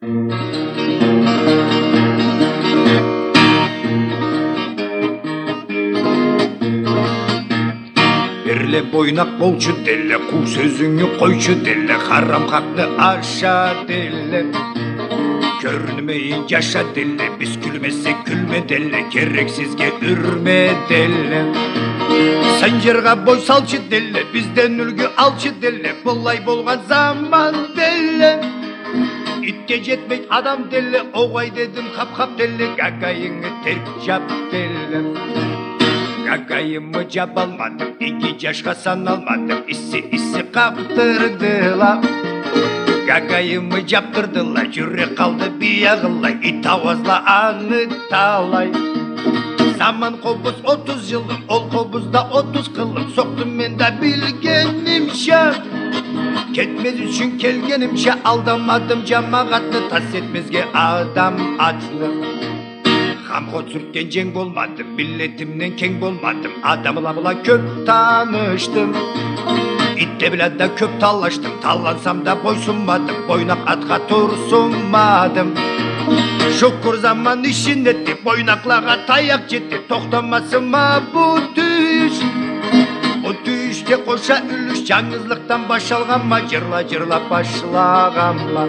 Берле бойнак болчу деле, куу сөзүңү койчу деле, харам хакты аша деле. Көрүнмөйүн жаша деле, биз күлмесек күлмө деле, керексизге үрмө деле. Санжырга бой салчы деле, бизден үлгү алчы деле, болай болгон заман деле. Итке жетпейт адам деле, огай дедим хап деле, гагайыңы терк жап деле. Гагайымы жап алмадым, 2 жашка саналмадым, исси каптырдыла. Гагайымы жаптырдыла, жүрек калды биягыла, ит авазла аны талай. Заман кобуз 30 жылым, ол кобузда 30 кылым, соктум мен да билгенимче. Кетмез үчүн келгенимче, алдамадым жамагатты, тас этмезге адам атны. Камко сүрткен жең болмадым, миллетимден кең болмадым, адамла була көп тааныштым. Итте биле да көп талаштым, таллансам да бойсунмадым, бойнак атка турсунмадым. Шукур заман ишин этти, бойнаклага таяк жетти, токтомасыма бу түйүш. Бу түйүшке коша үлүш, жаңызлыктан башталганма, жырлап башлаганма.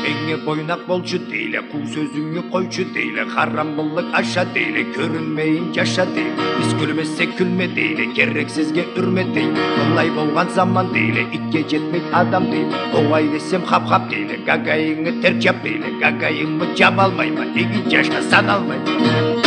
Меңе бойнак болчу дейле, куу сөзүңү койчу дейле, харамдылык аша дейле, көрүнмөйүн жаша дейле, биз күлмесек күлмө дейле, керексизге үрмө дейле. Булай болгон заман дейле, итке жетпейт адам дейле, огай десем хап дейле, гагайыңы терк жап дейле, гагайымы жаба албайм, 2 жашка саналбайм.